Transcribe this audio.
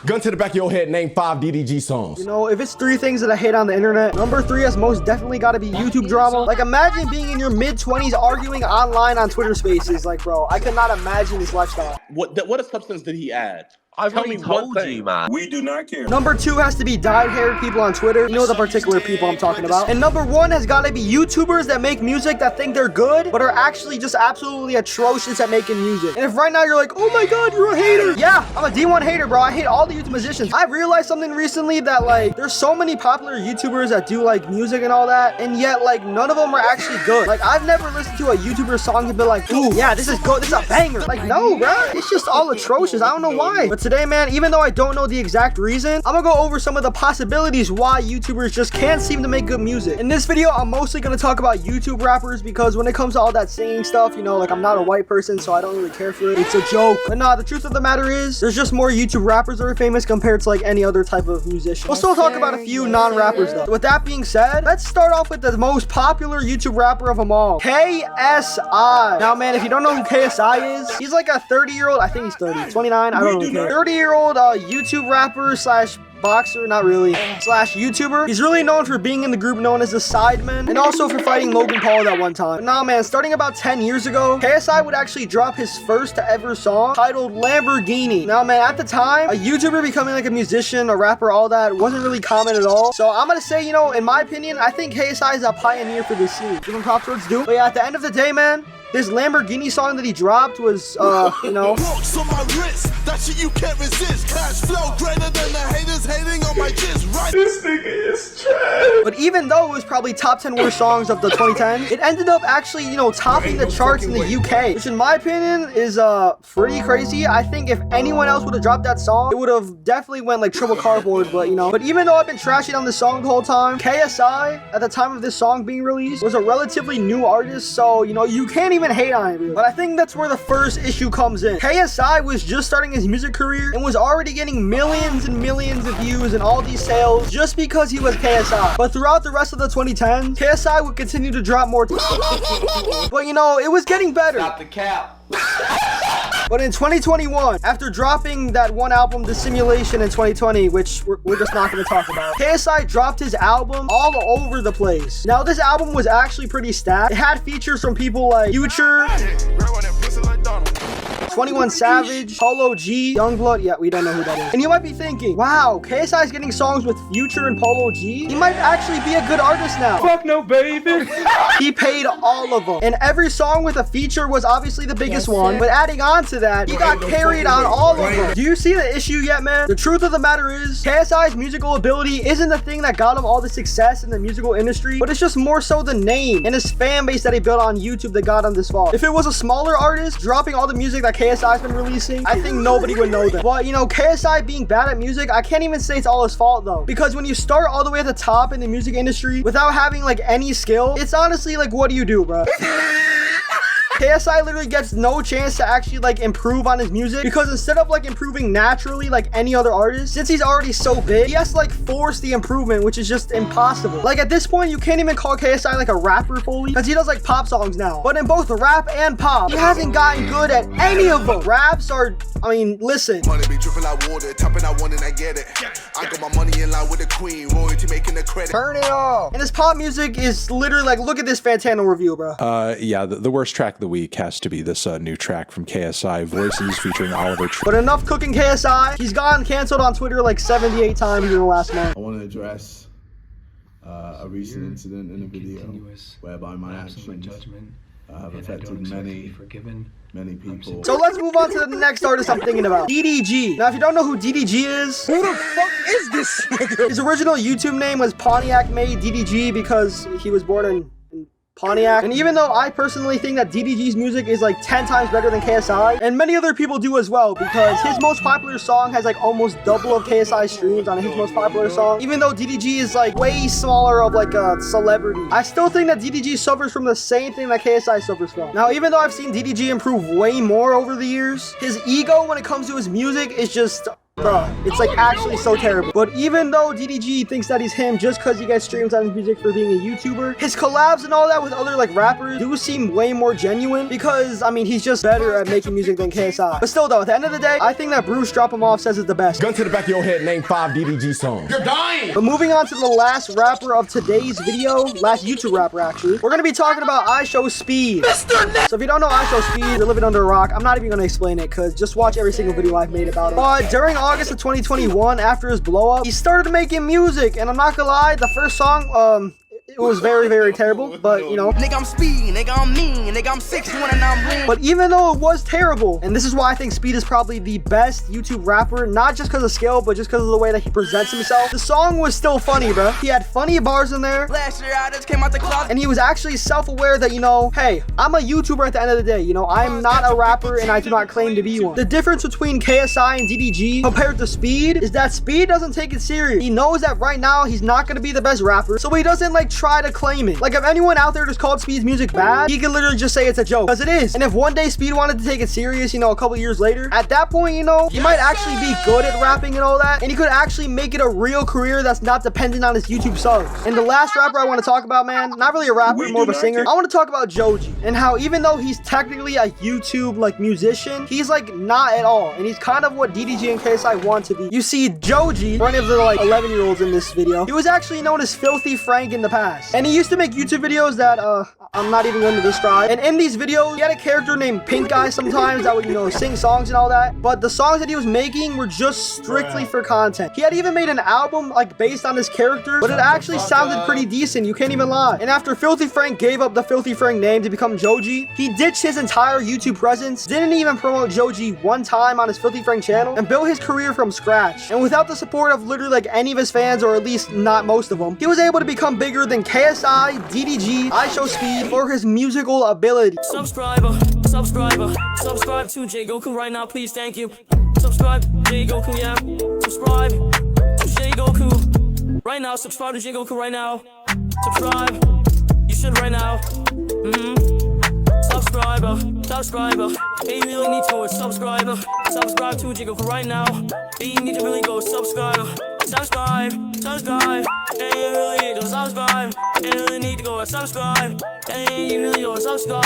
Gun to the back of your head, name 5 DDG songs. You know, if it's 3 things that I hate on the internet, number 3 has most definitely got to be YouTube drama. Like, imagine being in your mid-20s arguing online on Twitter Spaces. Like, bro, I could not imagine this lifestyle. What substance did he add? I've already told you, man. We do not care. Number 2 has to be dyed-haired people on Twitter. You know the particular people I'm talking about. And number 1 has got to be YouTubers that make music that think they're good, but are actually just absolutely atrocious at making music. And if right now you're like, oh my god, you're a hater. Yeah, I'm a D1 hater, bro. I hate all the YouTube musicians. I've realized something recently that, like, there's so many popular YouTubers that do, like, music and all that, and yet, like, none of them are actually good. Like, I've never listened to a YouTuber song and been like, ooh, yeah, this is good. This is a banger. Like, no, bro. It's just all atrocious. I don't know why. But today, man, even though I don't know the exact reason, I'm gonna go over some of the possibilities why YouTubers just can't seem to make good music. In this video, I'm mostly gonna talk about YouTube rappers because when it comes to all that singing stuff, you know, like, I'm not a white person, so I don't really care for it. It's a joke. But nah, the truth of the matter is, there's just more YouTube rappers that are famous compared to, like, any other type of musician. We'll still talk about a few non-rappers, though. With that being said, let's start off with the most popular YouTube rapper of them all, KSI. Now, man, if you don't know who KSI is, he's like a 30-year-old, I think he's 30, 29, I don't really care. 30-year-old YouTube rapper slash boxer, not really, slash YouTuber. He's really known for being in the group known as the Sidemen, and also for fighting Logan Paul that one time. But nah, man, starting about 10 years ago, KSI would actually drop his first ever song titled Lamborghini. Now, man, at the time, a YouTuber becoming like a musician, a rapper, all that wasn't really common at all. So I'm gonna say, you know, in my opinion, I think KSI is a pioneer for this scene. Give him props where it's due. But yeah, at the end of the day, man, this Lamborghini song that he dropped was, you know, walks on my wrist, that shit you can't resist. Cash flow greater than the haters hating on my gist, right? This nigga is trash. But even though it was probably top 10 worst songs of the 2010s, it ended up actually, you know, topping the charts in the UK, which in my opinion is pretty crazy. I think if anyone else would have dropped that song, it would have definitely went like triple cardboard. But you know, but even though I've been trashing on this song the whole time, KSI at the time of this song being released was a relatively new artist, so you know, you can't even hate on it really. But I think that's where the first issue comes in. KSI was just starting his music career and was already getting millions and millions of views and all these sales just because he was KSI. But throughout the rest of the 2010s, KSI would continue to drop more but you know, it was getting better. Stop the cap. But in 2021, after dropping that one album, The Simulation, in 2020, which we're just not going to talk about, KSI dropped his album all over the place. Now, this album was actually pretty stacked. It had features from people like Future, 21 Savage, Polo G, Youngblood. Yeah, we don't know who that is. And you might be thinking, wow, KSI is getting songs with Future and Polo G. He might actually be a good artist now. Fuck no, baby. He paid all of them. And every song with a feature was obviously the biggest one. But adding on to that, he got carried on all of them. Do you see the issue yet, man? The truth of the matter is, KSI's musical ability isn't the thing that got him all the success in the musical industry, but it's just more so the name and his fan base that he built on YouTube that got him this far. If it was a smaller artist dropping all the music that KSI's been releasing, I think nobody would know that. But you know, KSI being bad at music, I can't even say it's all his fault though, because when you start all the way at the top in the music industry without having like any skill, it's honestly like, what do you do, bro? KSI literally gets no chance to actually like improve on his music, because instead of like improving naturally like any other artist, since he's already so big, he has to like force the improvement, which is just impossible. Like at this point, you can't even call KSI like a rapper fully, because he does like pop songs now. But in both rap and pop, he hasn't gotten good at any of them. Raps are, I mean, listen. Money be dripping like water, tapping out one and I get it. I got my money in line with the queen, royalty making the credit. Turn it off. And his pop music is literally like, look at this Fantano review, bro. Yeah, the worst track of the week has to be this new track from KSI, Voices, featuring Oliver. But enough cooking KSI. He's gotten canceled on Twitter like 78 times in the last month. I want to address a recent incident in a video whereby my actions have affected many people. So let's move on to the next artist I'm thinking about, DDG. Now, if you don't know who DDG is, Who the fuck is this nigga? his original YouTube name was Pontiac Made DDG because he was born in Pontiac. And even though I personally think that DDG's music is like 10 times better than KSI, and many other people do as well, because his most popular song has like almost double of KSI streams on his most popular song, even though DDG is like way smaller of like a celebrity, I still think that DDG suffers from the same thing that KSI suffers from. Now, even though I've seen DDG improve way more over the years, his ego when it comes to his music is just Bro, it's like actually so terrible. But even though DDG thinks that he's him just because he gets streams on his music for being a YouTuber, his collabs and all that with other like rappers do seem way more genuine because, I mean, he's just better at making music than KSI. But still though, at the end of the day, I think that Bruce Drop Him Off says it's the best. Gun to the back of your head, name 5 DDG songs. You're dying! But moving on to the last rapper of today's video, last YouTube rapper actually, we're gonna be talking about IShowSpeed. So if you don't know IShowSpeed, you're living under a rock. I'm not even gonna explain it because just watch every single video I've made about him. But during August of 2021, after his blow up, he started making music, and I'm not gonna lie, the first song, it was very, very terrible, but you know. Nigga, I'm speed, nigga, I'm mean, nigga, I'm 6'1" and I'm lean. But even though it was terrible, and this is why I think Speed is probably the best YouTube rapper, not just because of skill, but just because of the way that he presents himself, the song was still funny, bro. He had funny bars in there. Last year, I just came out the closet. And he was actually self-aware that, you know, hey, I'm a YouTuber at the end of the day. You know, I'm not a rapper and I do not claim to be one. The difference between KSI and DDG compared to Speed is that Speed doesn't take it serious. He knows that right now he's not going to be the best rapper, so he doesn't like try to claim it. Like if anyone out there just called Speed's music bad, he can literally just say it's a joke, because it is. And if one day Speed wanted to take it serious, you know, a couple years later, at that point, you know, he might actually be good at rapping and all that, and he could actually make it a real career that's not dependent on his YouTube subs. And the last rapper I want to talk about, man, not really a rapper, more of a singer, I want to talk about Joji, and how even though he's technically a YouTube like musician, he's like not at all, and he's kind of what DDG and KSI want to be. You see, Joji, one of the like 11-year-olds in this video, he was actually known as Filthy Frank in the past, and he used to make YouTube videos that I'm not even going to describe. And in these videos, he had a character named Pink Guy sometimes that would, you know, sing songs and all that. But the songs that he was making were just strictly for content. He had even made an album like based on his character, but it actually sounded pretty decent. You can't even lie. And after Filthy Frank gave up the Filthy Frank name to become Joji, he ditched his entire YouTube presence, didn't even promote Joji one time on his Filthy Frank channel, and built his career from scratch. And without the support of literally like any of his fans, or at least not most of them, he was able to become bigger than KSI, DDG, IShowSpeed, for his musical ability. Subscribe to J Goku right now, please, thank you. Subscribe J Goku, yeah. Subscribe to J Goku right now. Subscribe to J Goku right now. Subscribe, you should right now. Subscriber. Hey, you really need to go subscribe to J Goku right now. Hey, you need to really go subscribe. Hey, you really need to go subscribe. Hey, you really need to go subscribe. Hey, you really go subscribe.